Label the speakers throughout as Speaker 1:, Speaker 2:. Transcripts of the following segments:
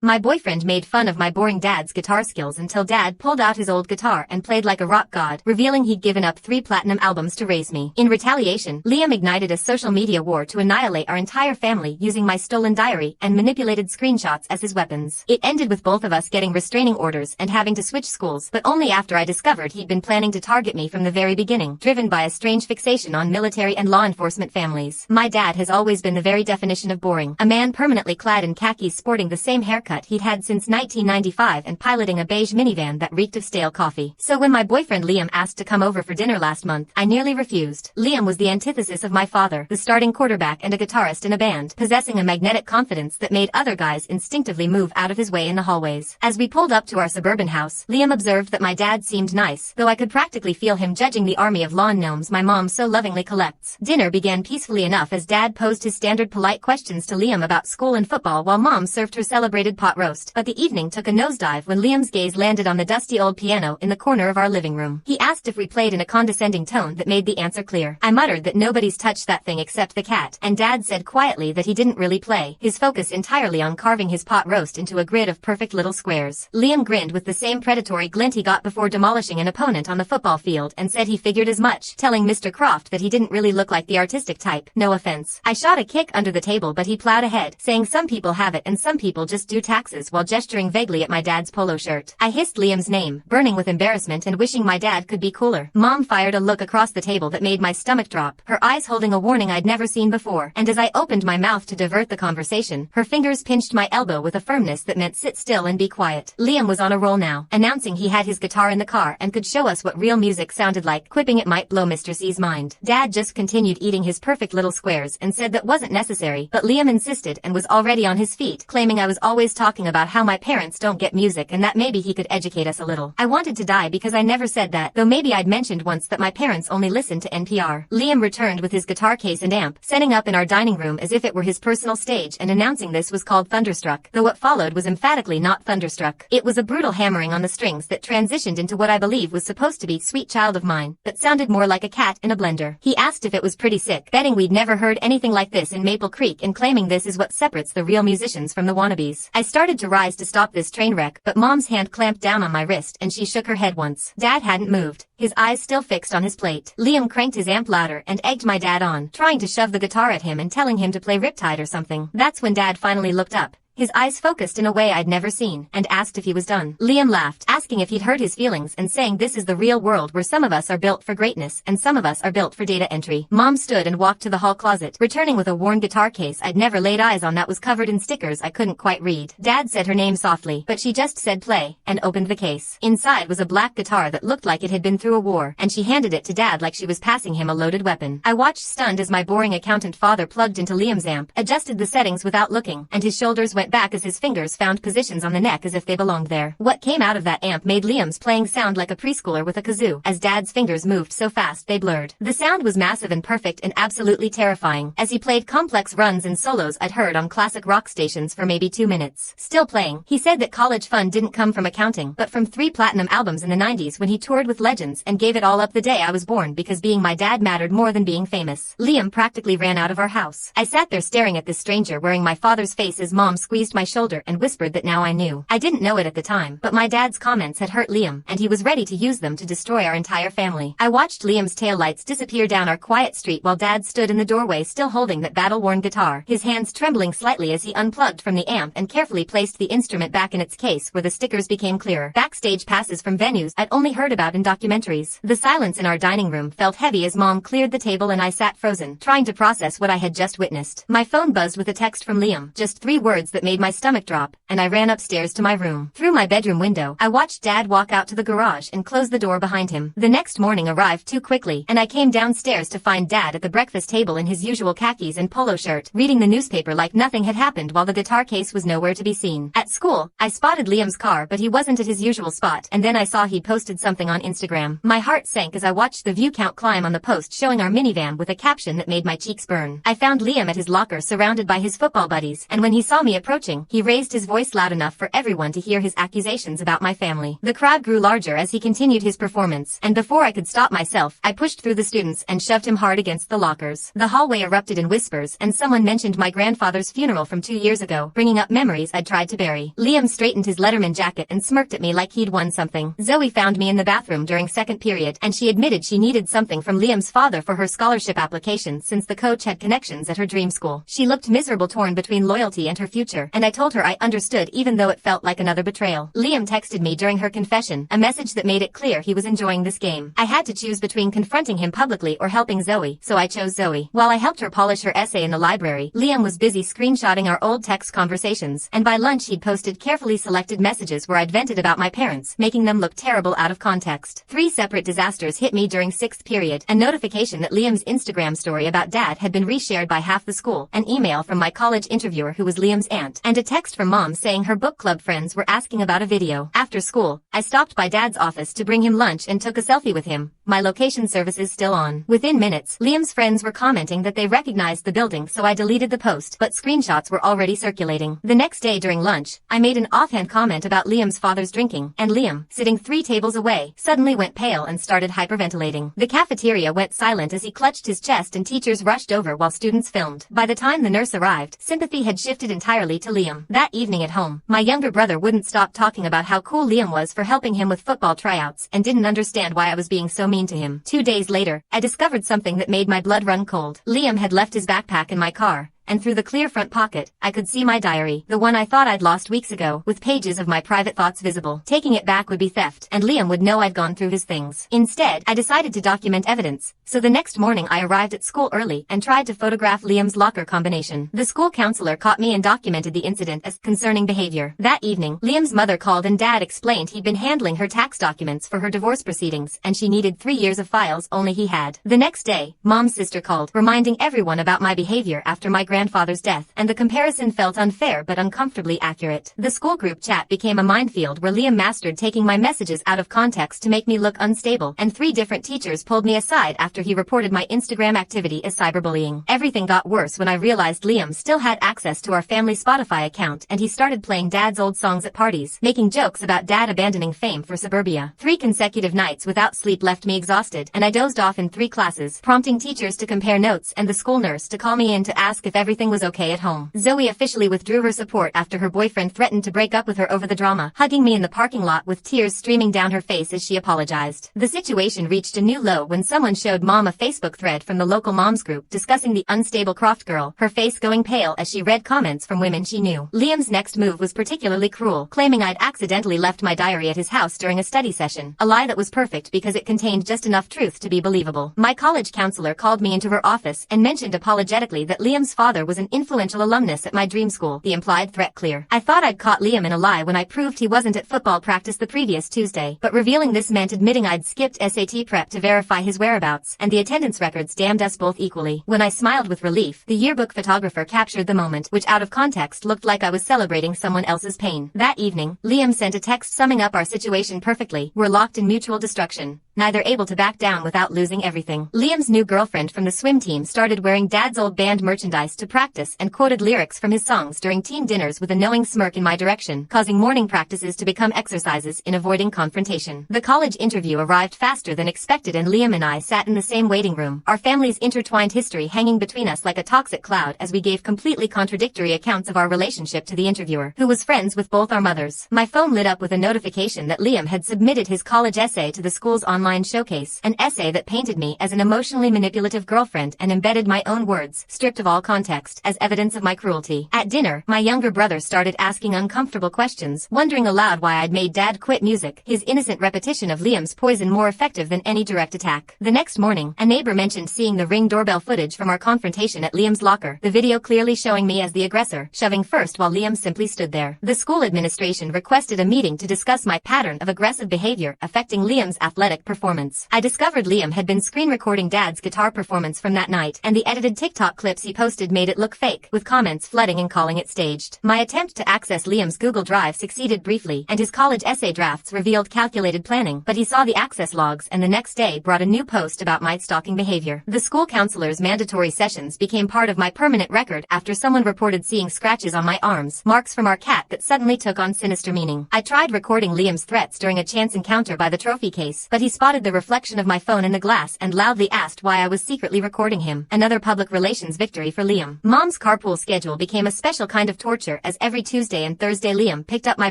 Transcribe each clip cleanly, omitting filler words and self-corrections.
Speaker 1: My boyfriend made fun of my boring dad's guitar skills until dad pulled out his old guitar and played like a rock god, revealing he'd given up 3 platinum albums to raise me. In retaliation, Liam ignited a social media war to annihilate our entire family using my stolen diary and manipulated screenshots as his weapons. It ended with both of us getting restraining orders and having to switch schools, but only after I discovered he'd been planning to target me from the very beginning, driven by a strange fixation on military and law enforcement families. My dad has always been the very definition of boring, a man permanently clad in khakis sporting the same haircut he'd had since 1995 and piloting a beige minivan that reeked of stale coffee. So when my boyfriend Liam asked to come over for dinner last month, I nearly refused. Liam was the antithesis of my father, the starting quarterback and a guitarist in a band, possessing a magnetic confidence that made other guys instinctively move out of his way in the hallways. As we pulled up to our suburban house, Liam observed that my dad seemed nice, though I could practically feel him judging the army of lawn gnomes my mom so lovingly collects. Dinner began peacefully enough as dad posed his standard polite questions to Liam about school and football while mom served her celebrated pot roast. But the evening took a nosedive when Liam's gaze landed on the dusty old piano in the corner of our living room. He asked if we played in a condescending tone that made the answer clear. I muttered that nobody's touched that thing except the cat, and dad said quietly that he didn't really play, his focus entirely on carving his pot roast into a grid of perfect little squares. Liam grinned with the same predatory glint he got before demolishing an opponent on the football field and said he figured as much, telling Mr. Croft that he didn't really look like the artistic type. No offense. I shot a kick under the table, but he plowed ahead, saying some people have it and some people just do taxes, while gesturing vaguely at my dad's polo shirt. I hissed Liam's name, burning with embarrassment and wishing my dad could be cooler. Mom fired a look across the table that made my stomach drop, her eyes holding a warning I'd never seen before, and as I opened my mouth to divert the conversation, her fingers pinched my elbow with a firmness that meant sit still and be quiet. Liam was on a roll now, announcing he had his guitar in the car and could show us what real music sounded like, quipping it might blow Mr. C's mind. Dad just continued eating his perfect little squares and said that wasn't necessary, but Liam insisted and was already on his feet, claiming I was always talking about how my parents don't get music and that maybe he could educate us a little. I wanted to die because I never said that, though maybe I'd mentioned once that my parents only listened to NPR. Liam returned with his guitar case and amp, setting up in our dining room as if it were his personal stage and announcing this was called Thunderstruck, though what followed was emphatically not Thunderstruck. It was a brutal hammering on the strings that transitioned into what I believe was supposed to be Sweet Child of Mine, but sounded more like a cat in a blender. He asked if it was pretty sick, betting we'd never heard anything like this in Maple Creek and claiming this is what separates the real musicians from the wannabes. I started to rise to stop this train wreck, but Mom's hand clamped down on my wrist and she shook her head once. Dad hadn't moved, his eyes still fixed on his plate. Liam cranked his amp louder and egged my dad on, trying to shove the guitar at him and telling him to play Riptide or something. That's when Dad finally looked up, his eyes focused in a way I'd never seen, and asked if he was done. Liam laughed, asking if he'd hurt his feelings and saying this is the real world where some of us are built for greatness and some of us are built for data entry. Mom stood and walked to the hall closet, returning with a worn guitar case I'd never laid eyes on that was covered in stickers I couldn't quite read. Dad said her name softly, but she just said play, and opened the case. Inside was a black guitar that looked like it had been through a war, and she handed it to Dad like she was passing him a loaded weapon. I watched stunned as my boring accountant father plugged into Liam's amp, adjusted the settings without looking, and his shoulders went back as his fingers found positions on the neck as if they belonged there. What came out of that amp made Liam's playing sound like a preschooler with a kazoo, as Dad's fingers moved so fast they blurred. The sound was massive and perfect and absolutely terrifying, as he played complex runs and solos I'd heard on classic rock stations for maybe 2 minutes. Still playing, he said that college fund didn't come from accounting, but from 3 platinum albums in the 90s when he toured with legends and gave it all up the day I was born because being my dad mattered more than being famous. Liam practically ran out of our house. I sat there staring at this stranger wearing my father's face as Mom squeezed my shoulder and whispered that now I knew. I didn't know it at the time, but my dad's comments had hurt Liam, and he was ready to use them to destroy our entire family. I watched Liam's taillights disappear down our quiet street while Dad stood in the doorway still holding that battle-worn guitar, his hands trembling slightly as he unplugged from the amp and carefully placed the instrument back in its case where the stickers became clearer. Backstage passes from venues I'd only heard about in documentaries. The silence in our dining room felt heavy as Mom cleared the table and I sat frozen, trying to process what I had just witnessed. My phone buzzed with a text from Liam, just 3 words that made my stomach drop, and I ran upstairs to my room. Through my bedroom window, I watched Dad walk out to the garage and close the door behind him. The next morning arrived too quickly, and I came downstairs to find Dad at the breakfast table in his usual khakis and polo shirt, reading the newspaper like nothing had happened while the guitar case was nowhere to be seen. At school, I spotted Liam's car, but he wasn't at his usual spot, and then I saw he posted something on Instagram. My heart sank as I watched the view count climb on the post showing our minivan with a caption that made my cheeks burn. I found Liam at his locker surrounded by his football buddies, and when he saw me approach approaching, he raised his voice loud enough for everyone to hear his accusations about my family. The crowd grew larger as he continued his performance, and before I could stop myself, I pushed through the students and shoved him hard against the lockers. The hallway erupted in whispers, and someone mentioned my grandfather's funeral from 2 years ago, bringing up memories I'd tried to bury. Liam straightened his Letterman jacket and smirked at me like he'd won something. Zoe found me in the bathroom during second period, and she admitted she needed something from Liam's father for her scholarship application since the coach had connections at her dream school. She looked miserable, torn between loyalty and her future, and I told her I understood even though it felt like another betrayal. Liam texted me during her confession, a message that made it clear he was enjoying this game. I had to choose between confronting him publicly or helping Zoe, so I chose Zoe. While I helped her polish her essay in the library, Liam was busy screenshotting our old text conversations, and by lunch he'd posted carefully selected messages where I'd vented about my parents, making them look terrible out of context. 3 separate disasters hit me during 6th period: a notification that Liam's Instagram story about Dad had been reshared by half the school, an email from my college interviewer who was Liam's aunt, and a text from Mom saying her book club friends were asking about a video. After school, I stopped by Dad's office to bring him lunch and took a selfie with him, my location services still on. Within minutes, Liam's friends were commenting that they recognized the building, so I deleted the post, but screenshots were already circulating. The next day during lunch, I made an offhand comment about Liam's father's drinking, and Liam, sitting 3 tables away, suddenly went pale and started hyperventilating. The cafeteria went silent as he clutched his chest and teachers rushed over while students filmed. By the time the nurse arrived, sympathy had shifted entirely to Liam. That evening at home, my younger brother wouldn't stop talking about how cool Liam was for helping him with football tryouts and didn't understand why I was being so mean to him. 2 days later, I discovered something that made my blood run cold. Liam had left his backpack in my car, and through the clear front pocket, I could see my diary, the one I thought I'd lost weeks ago, with pages of my private thoughts visible. Taking it back would be theft, and Liam would know I'd gone through his things. Instead, I decided to document evidence, so the next morning I arrived at school early and tried to photograph Liam's locker combination. The school counselor caught me and documented the incident as concerning behavior. That evening, Liam's mother called and Dad explained he'd been handling her tax documents for her divorce proceedings, and she needed 3 years of files only he had. The next day, Mom's sister called, reminding everyone about my behavior after my grandfather's death, and the comparison felt unfair but uncomfortably accurate. The school group chat became a minefield where Liam mastered taking my messages out of context to make me look unstable, and 3 different teachers pulled me aside after he reported my Instagram activity as cyberbullying. Everything got worse when I realized Liam still had access to our family Spotify account, and he started playing Dad's old songs at parties, making jokes about Dad abandoning fame for suburbia. 3 consecutive nights without sleep left me exhausted, and I dozed off in 3 classes, prompting teachers to compare notes and the school nurse to call me in to ask if everything was okay at home. Zoe officially withdrew her support after her boyfriend threatened to break up with her over the drama, hugging me in the parking lot with tears streaming down her face as she apologized. The situation reached a new low when someone showed Mom a Facebook thread from the local moms group discussing the unstable Croft girl, her face going pale as she read comments from women she knew. Liam's next move was particularly cruel, claiming I'd accidentally left my diary at his house during a study session, a lie that was perfect because it contained just enough truth to be believable. My college counselor called me into her office and mentioned apologetically that Liam's father was an influential alumnus at my dream school, the implied threat clear. I thought I'd caught Liam in a lie when I proved he wasn't at football practice the previous Tuesday, but revealing this meant admitting I'd skipped SAT prep to verify his whereabouts, and the attendance records damned us both equally. When I smiled with relief, the yearbook photographer captured the moment, which out of context looked like I was celebrating someone else's pain. That evening, Liam sent a text summing up our situation perfectly. We're locked in mutual destruction, neither able to back down without losing everything. Liam's new girlfriend from the swim team started wearing Dad's old band merchandise to practice and quoted lyrics from his songs during team dinners with a knowing smirk in my direction, causing morning practices to become exercises in avoiding confrontation. The college interview arrived faster than expected and Liam and I sat in the same waiting room, our family's intertwined history hanging between us like a toxic cloud as we gave completely contradictory accounts of our relationship to the interviewer, who was friends with both our mothers. My phone lit up with a notification that Liam had submitted his college essay to the school's online showcase, an essay that painted me as an emotionally manipulative girlfriend and embedded my own words, stripped of all context, as evidence of my cruelty. At dinner, my younger brother started asking uncomfortable questions, wondering aloud why I'd made Dad quit music, his innocent repetition of Liam's poison more effective than any direct attack. The next morning, a neighbor mentioned seeing the Ring doorbell footage from our confrontation at Liam's locker, the video clearly showing me as the aggressor, shoving first while Liam simply stood there. The school administration requested a meeting to discuss my pattern of aggressive behavior affecting Liam's athletic performance. I discovered Liam had been screen recording Dad's guitar performance from that night, and the edited TikTok clips he posted made it look fake, with comments flooding and calling it staged. My attempt to access Liam's Google Drive succeeded briefly, and his college essay drafts revealed calculated planning, but he saw the access logs and the next day brought a new post about my stalking behavior. The school counselor's mandatory sessions became part of my permanent record after someone reported seeing scratches on my arms, marks from our cat that suddenly took on sinister meaning. I tried recording Liam's threats during a chance encounter by the trophy case, but he spotted the reflection of my phone in the glass and loudly asked why I was secretly recording him. Another public relations victory for Liam. Mom's carpool schedule became a special kind of torture, as every Tuesday and Thursday Liam picked up my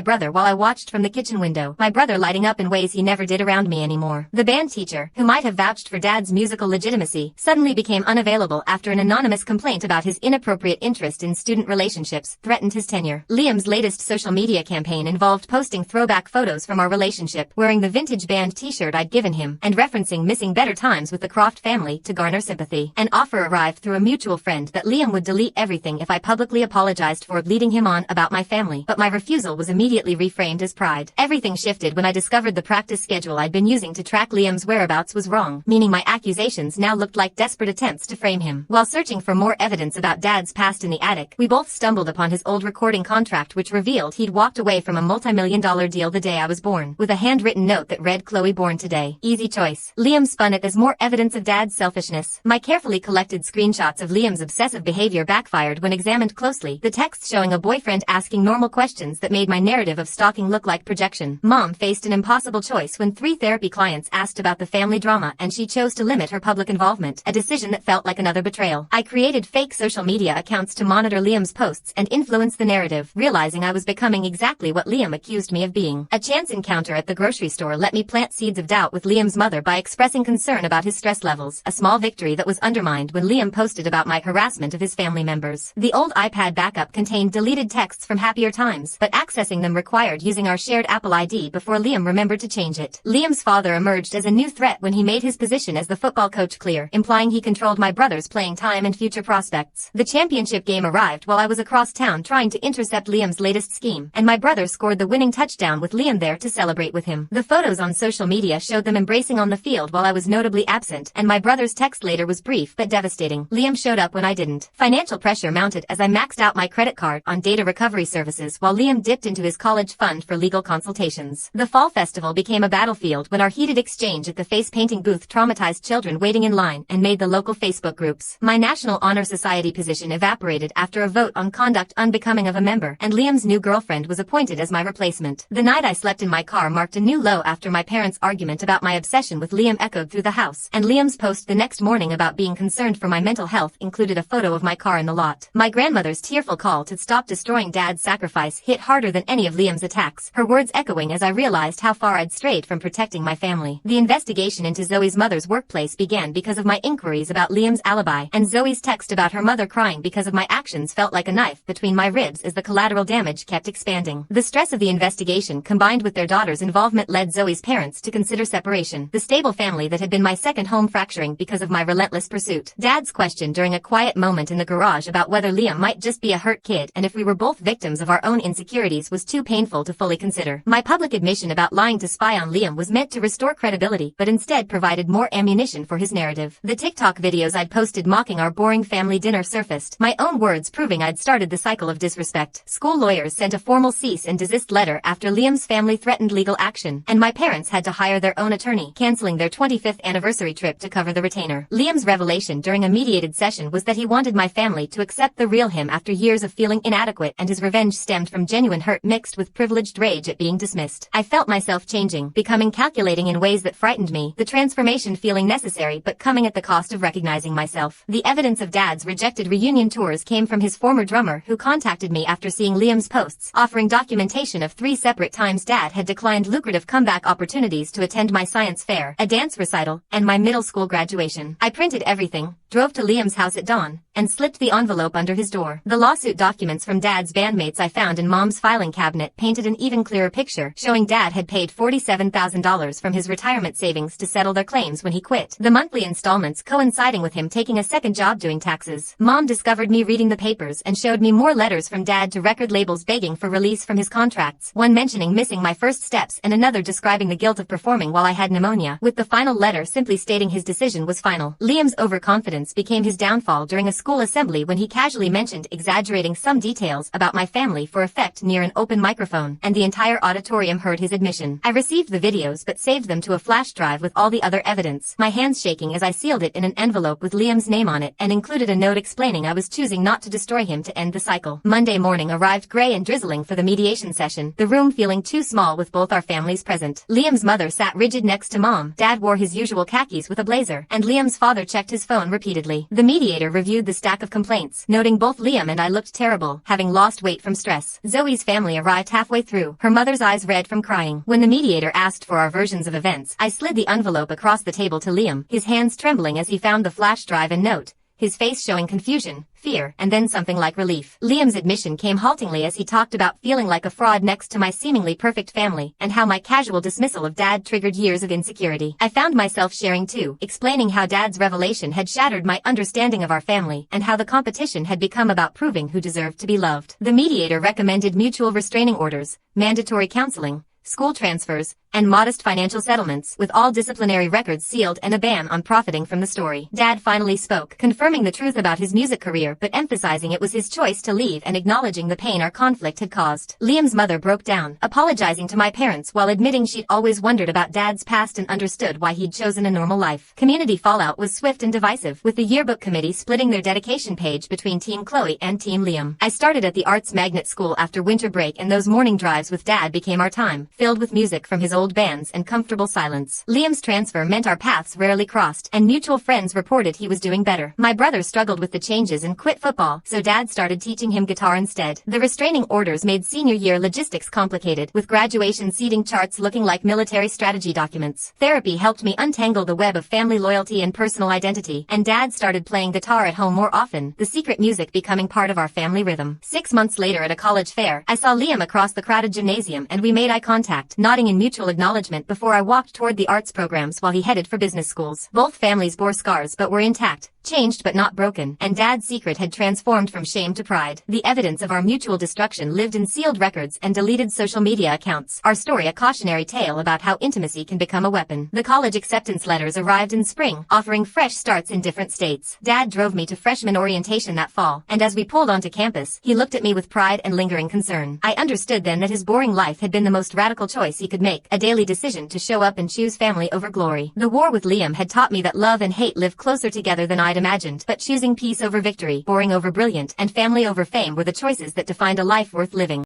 Speaker 1: brother while I watched from the kitchen window, my brother lighting up in ways he never did around me anymore. The band teacher, who might have vouched for Dad's musical legitimacy, suddenly became unavailable after an anonymous complaint about his inappropriate interest in student relationships threatened his tenure. Liam's latest social media campaign involved posting throwback photos from our relationship, wearing the vintage band t-shirt I'd given him, and referencing missing better times with the Croft family to garner sympathy. An offer arrived through a mutual friend that Liam would delete everything if I publicly apologized for leading him on about my family, but my refusal was immediately reframed as pride. Everything shifted when I discovered the practice schedule I'd been using to track Liam's whereabouts was wrong, meaning my accusations now looked like desperate attempts to frame him. While searching for more evidence about Dad's past in the attic, we both stumbled upon his old recording contract, which revealed he'd walked away from a multi-million-dollar deal the day I was born, with a handwritten note that read, "Chloe born today. Easy choice." Liam spun it as more evidence of Dad's selfishness. My carefully collected screenshots of Liam's obsessive behavior backfired when examined closely, the text showing a boyfriend asking normal questions that made my narrative of stalking look like projection. Mom faced an impossible choice when 3 therapy clients asked about the family drama, and she chose to limit her public involvement, a decision that felt like another betrayal. I created fake social media accounts to monitor Liam's posts and influence the narrative, realizing I was becoming exactly what Liam accused me of being. A chance encounter at the grocery store let me plant seeds of doubt with Liam's mother by expressing concern about his stress levels, a small victory that was undermined when Liam posted about my harassment of his family members. The old iPad backup contained deleted texts from happier times, but accessing them required using our shared Apple ID before Liam remembered to change it. Liam's father emerged as a new threat when he made his position as the football coach clear, implying he controlled my brother's playing time and future prospects. The championship game arrived while I was across town trying to intercept Liam's latest scheme, and my brother scored the winning touchdown with Liam there to celebrate with him. The photos on social media showed them embracing on the field while I was notably absent, and my brother's text later was brief but devastating. Liam showed up when I didn't. Financial pressure mounted as I maxed out my credit card on data recovery services while Liam dipped into his college fund for legal consultations. The fall festival became a battlefield when our heated exchange at the face painting booth traumatized children waiting in line and made the local Facebook groups. My National Honor Society position evaporated after a vote on conduct unbecoming of a member, and Liam's new girlfriend was appointed as my replacement. The night I slept in my car marked a new low after my parents' argument about my obsession with Liam echoed through the house, and Liam's post the next morning about being concerned for my mental health included a photo of my car in the lot. My grandmother's tearful call to stop destroying Dad's sacrifice hit harder than any of Liam's attacks, her words echoing as I realized how far I'd strayed from protecting my family. The investigation into Zoe's mother's workplace began because of my inquiries about Liam's alibi, and Zoe's text about her mother crying because of my actions felt like a knife between my ribs as the collateral damage kept expanding. The stress of the investigation combined with their daughter's involvement led Zoe's parents to consider separation, the stable family that had been my second home fracturing because of my relentless pursuit. Dad's question during a quiet moment in the garage about whether Liam might just be a hurt kid and if we were both victims of our own insecurities was too painful to fully consider. My public admission about lying to spy on Liam was meant to restore credibility, but instead provided more ammunition for his narrative. The TikTok videos I'd posted mocking our boring family dinner surfaced, my own words proving I'd started the cycle of disrespect. School lawyers sent a formal cease and desist letter after Liam's family threatened legal action, and my parents had to hire their own attorney, canceling their 25th anniversary trip to cover the retainer. Liam's revelation during a mediated session was that he wanted my family to accept the real him after years of feeling inadequate, and his revenge stemmed from genuine hurt mixed with privileged rage at being dismissed. I felt myself changing, becoming calculating in ways that frightened me, the transformation feeling necessary but coming at the cost of recognizing myself. The evidence of Dad's rejected reunion tours came from his former drummer, who contacted me after seeing Liam's posts, offering documentation of 3 separate times Dad had declined lucrative comeback opportunities to attend my science fair, a dance recital, and my middle school graduation. I printed everything, drove to Liam's house at dawn, and slipped the envelope under his door. The lawsuit documents from Dad's bandmates I found in Mom's filing cabinet painted an even clearer picture, showing Dad had paid $47,000 from his retirement savings to settle their claims when he quit, the monthly installments coinciding with him taking a second job doing taxes. Mom discovered me reading the papers and showed me more letters from Dad to record labels begging for release from his contracts, one mentioning missing my first steps and another describing the guilt of performing while I I had pneumonia, with the final letter simply stating his decision was final. Liam's overconfidence became his downfall during a school assembly when he casually mentioned exaggerating some details about my family for effect near an open microphone, and the entire auditorium heard his admission. I received the videos but saved them to a flash drive with all the other evidence, my hands shaking as I sealed it in an envelope with Liam's name on it and included a note explaining I was choosing not to destroy him to end the cycle. Monday morning arrived gray and drizzling for the mediation session, the room feeling too small with both our families present. Liam's mother sat rigid next to Mom, Dad wore his usual khakis with a blazer, and Liam's father checked his phone repeatedly. The mediator reviewed the stack of complaints, noting both Liam and I looked terrible, having lost weight from stress. Zoe's family arrived halfway through, her mother's eyes red from crying. When the mediator asked for our versions of events, I slid the envelope across the table to Liam, his hands trembling as he found the flash drive and note, his face showing confusion, fear, and then something like relief. Liam's admission came haltingly as he talked about feeling like a fraud next to my seemingly perfect family, and how my casual dismissal of Dad triggered years of insecurity. I found myself sharing too, explaining how Dad's revelation had shattered my understanding of our family, and how the competition had become about proving who deserved to be loved. The mediator recommended mutual restraining orders, mandatory counseling, school transfers, and modest financial settlements, with all disciplinary records sealed and a ban on profiting from the story. Dad finally spoke, confirming the truth about his music career but emphasizing it was his choice to leave and acknowledging the pain our conflict had caused. Liam's mother broke down, apologizing to my parents while admitting she'd always wondered about Dad's past and understood why he'd chosen a normal life. Community fallout was swift and divisive, with the yearbook committee splitting their dedication page between Team Chloe and Team Liam. I started at the arts magnet school after winter break, and those morning drives with Dad became our time, filled with music from his old bands and comfortable silence. Liam's transfer meant our paths rarely crossed, and mutual friends reported he was doing better. My brother struggled with the changes and quit football, so Dad started teaching him guitar instead. The restraining orders made senior year logistics complicated, with graduation seating charts looking like military strategy documents. Therapy helped me untangle the web of family loyalty and personal identity, and Dad started playing guitar at home more often, the secret music becoming part of our family rhythm. 6 months later at a college fair, I saw Liam across the crowded gymnasium and we made eye contact, nodding in mutual acknowledgement before I walked toward the arts programs while he headed for business schools. Both families bore scars but were intact, changed but not broken, and Dad's secret had transformed from shame to pride. The evidence of our mutual destruction lived in sealed records and deleted social media accounts, our story a cautionary tale about how intimacy can become a weapon. The college acceptance letters arrived in spring, offering fresh starts in different states. Dad drove me to freshman orientation that fall, and as we pulled onto campus, he looked at me with pride and lingering concern. I understood then that his boring life had been the most radical choice he could make, a daily decision to show up and choose family over glory. The war with Liam had taught me that love and hate live closer together than I'd imagined, but choosing peace over victory, boring over brilliant, and family over fame were the choices that defined a life worth living.